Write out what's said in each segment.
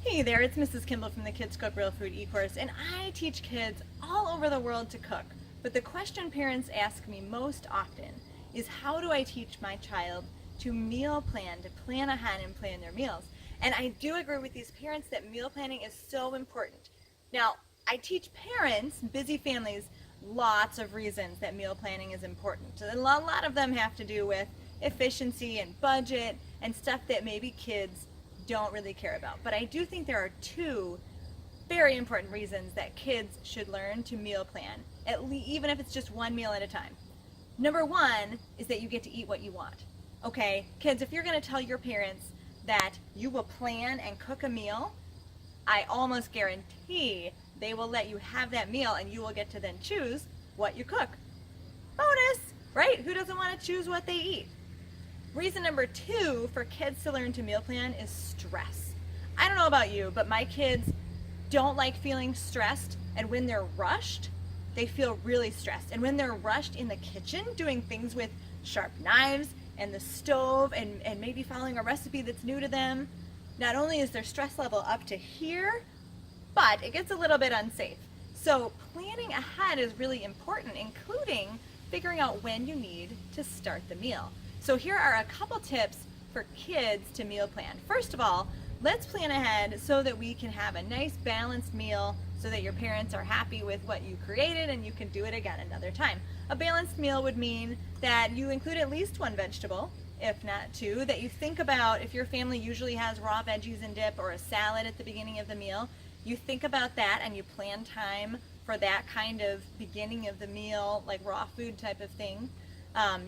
Hey there, it's Mrs. Kimball from the Kids Cook Real Food e-course, and I teach kids all over the world to cook. But the question parents ask me most often is, how do I teach my child to meal plan, to plan ahead and plan their meals? And I do agree with these parents that meal planning is so important. Now, I teach parents, busy families, lots of reasons that meal planning is important. And a lot of them have to do with efficiency and budget and stuff that maybe kids don't really care about. But I do think there are two very important reasons that kids should learn to meal plan, even if it's just one meal at a time. Number one is that you get to eat what you want. Okay, kids, if you're going to tell your parents that you will plan and cook a meal, I almost guarantee they will let you have that meal and you will get to then choose what you cook. Bonus, right? Who doesn't want to choose what they eat? Reason number two for kids to learn to meal plan is stress. I don't know about you, but my kids don't like feeling stressed, and when they're rushed, they feel really stressed. And when they're rushed in the kitchen doing things with sharp knives and the stove and maybe following a recipe that's new to them, not only is their stress level up to here, but it gets a little bit unsafe. So planning ahead is really important, including figuring out when you need to start the meal. So here are a couple tips for kids to meal plan. First of all, let's plan ahead so that we can have a nice balanced meal so that your parents are happy with what you created and you can do it again another time. A balanced meal would mean that you include at least one vegetable, if not two, that you think about if your family usually has raw veggies and dip or a salad at the beginning of the meal, you think about that and you plan time for that kind of beginning of the meal, like raw food type of thing.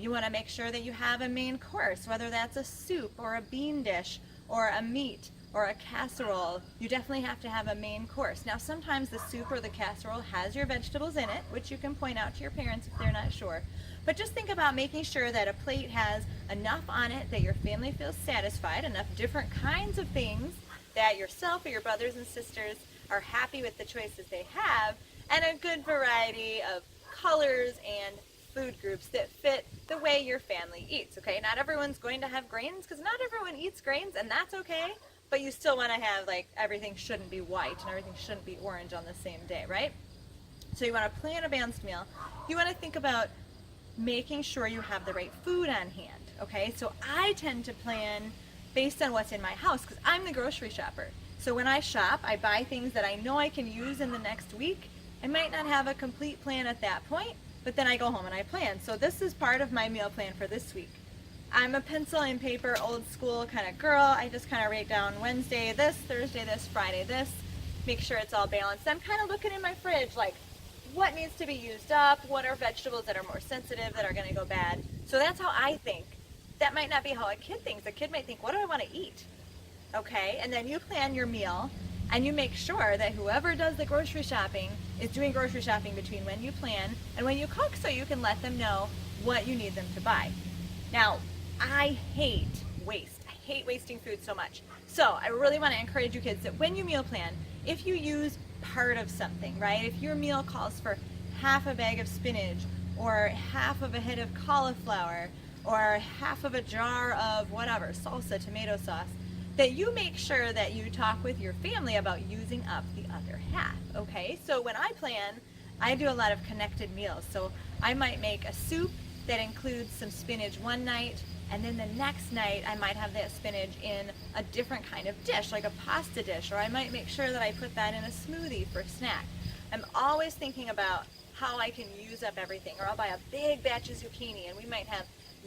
You want to make sure that you have a main course, whether that's a soup or a bean dish or a meat or a casserole. You definitely have to have a main course. Now, sometimes the soup or the casserole has your vegetables in it, which you can point out to your parents if they're not sure. But just think about making sure that a plate has enough on it that your family feels satisfied, enough different kinds of things that yourself or your brothers and sisters are happy with the choices they have, and a good variety of colors and food groups that fit the way your family eats. Okay, not everyone's going to have grains because not everyone eats grains, and that's okay, but you still want to have, like, everything shouldn't be white and everything shouldn't be orange on the same day, right? So you want to plan a balanced meal. You want to think about making sure you have the right food on hand. Okay, so I tend to plan based on what's in my house because I'm the grocery shopper. So when I shop, I buy things that I know I can use in the next week. I might not have a complete plan at that point, but then I go home and I plan. So this is part of my meal plan for this week. I'm a pencil and paper, old school kind of girl. I just kind of write down Wednesday this, Thursday this, Friday this, make sure it's all balanced. I'm kind of looking in my fridge like, what needs to be used up? What are vegetables that are more sensitive that are going to go bad? So that's how I think. That might not be how a kid thinks. A kid might think, what do I want to eat? Okay, and then you plan your meal and you make sure that whoever does the grocery shopping is doing grocery shopping between when you plan and when you cook, so you can let them know what you need them to buy. Now, I hate waste. I hate wasting food so much. So I really want to encourage you kids that when you meal plan, if you use part of something, right? If your meal calls for half a bag of spinach or half of a head of cauliflower or half of a jar of whatever, salsa, tomato sauce, that you make sure that you talk with your family about using up the other half, okay? So when I plan, I do a lot of connected meals. So I might make a soup that includes some spinach one night, and then the next night I might have that spinach in a different kind of dish, like a pasta dish, or I might make sure that I put that in a smoothie for a snack. I'm always thinking about how I can use up everything, or I'll buy a big batch of zucchini, and we might have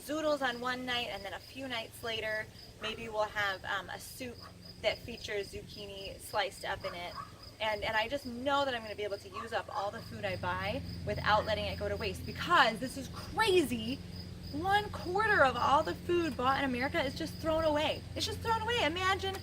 zoodles on one night, and then a few nights later, maybe we'll have a soup that features zucchini sliced up in it. And I just know that I'm going to be able to use up all the food I buy without letting it go to waste, because this is crazy. 1/4 of all the food bought in America is just thrown away. It's just thrown away. Imagine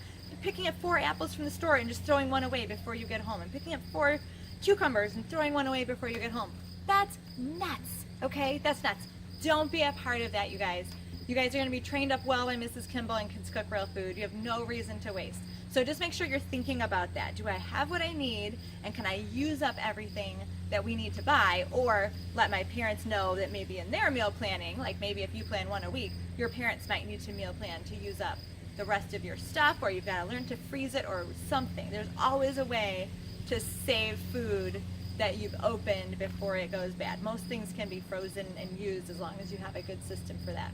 picking up 4 apples from the store and just throwing one away before you get home, and picking up 4 cucumbers and throwing one away before you get home. That's nuts, okay? That's nuts. Don't be a part of that, you guys. You guys are going to be trained up well by Mrs. Kimball and Kids Cook Real Food. You have no reason to waste. So just make sure you're thinking about that. Do I have what I need, and can I use up everything that we need to buy? Or let my parents know that maybe in their meal planning, like maybe if you plan one a week, your parents might need to meal plan to use up the rest of your stuff, or you've got to learn to freeze it or something. There's always a way to save food that you've opened before it goes bad. Most things can be frozen and used as long as you have a good system for that.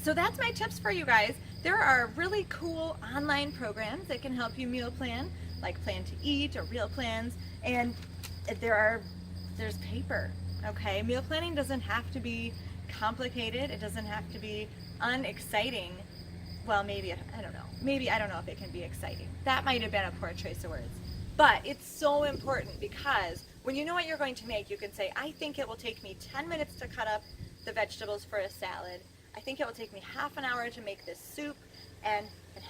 So that's my tips for you guys. There are really cool online programs that can help you meal plan, like Plan to Eat or Real Plans, and there's paper, okay? Meal planning doesn't have to be complicated. It doesn't have to be unexciting. Well, maybe, I don't know. Maybe, I don't know if it can be exciting. That might have been a poor choice of words. But it's so important, because when you know what you're going to make, you can say, I think it will take me 10 minutes to cut up the vegetables for a salad. I think it will take me half an hour to make this soup, and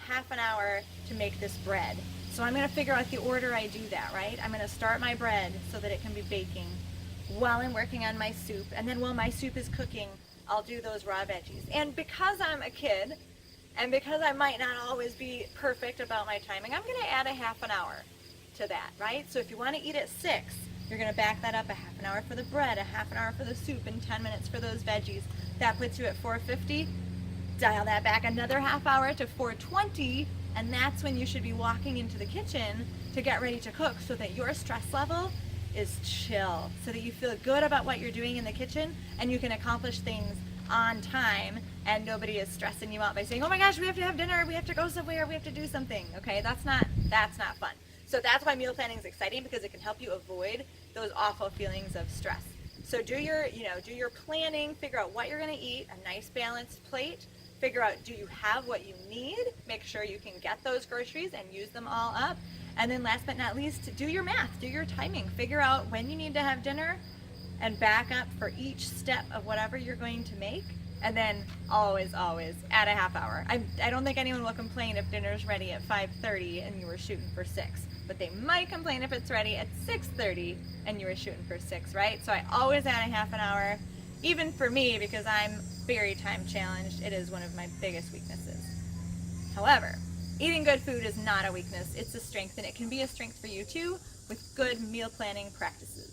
half an hour to make this bread. So I'm going to figure out the order I do that, right? I'm going to start my bread so that it can be baking while I'm working on my soup. And then while my soup is cooking, I'll do those raw veggies. And because I'm a kid, and because I might not always be perfect about my timing, I'm going to add a half an hour to that, right? So if you want to eat at 6, you're going to back that up a half an hour for the bread, a half an hour for the soup, and 10 minutes for those veggies. That puts you at 4:50. Dial that back another half hour to 4:20, and that's when you should be walking into the kitchen to get ready to cook, so that your stress level is chill, so that you feel good about what you're doing in the kitchen and you can accomplish things on time, and nobody is stressing you out by saying, oh my gosh, we have to have dinner, we have to go somewhere, we have to do something. Okay, that's not fun. So that's why meal planning is exciting, because it can help you avoid those awful feelings of stress. So do your planning, figure out what you're going to eat, a nice balanced plate. Figure out, do you have what you need? Make sure you can get those groceries and use them all up. And then last but not least, do your math, do your timing. Figure out when you need to have dinner and back up for each step of whatever you're going to make. And then always add a half hour. I don't think anyone will complain if dinner's ready at 5:30 and you were shooting for 6. But they might complain if it's ready at 6:30 and you were shooting for 6, right? So I always add a half an hour, even for me, because I'm very time challenged. It is one of my biggest weaknesses. However, eating good food is not a weakness, it's a strength, and it can be a strength for you too with good meal planning practices.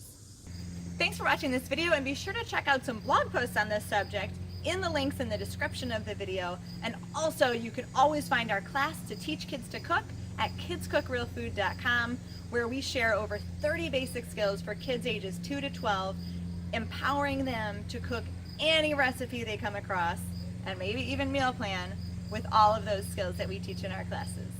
Thanks for watching this video, and be sure to check out some blog posts on this subject in the links in the description of the video. And also, you can always find our class to teach kids to cook at kidscookrealfood.com, where we share over 30 basic skills for kids ages 2 to 12, empowering them to cook any recipe they come across, and maybe even meal plan with all of those skills that we teach in our classes.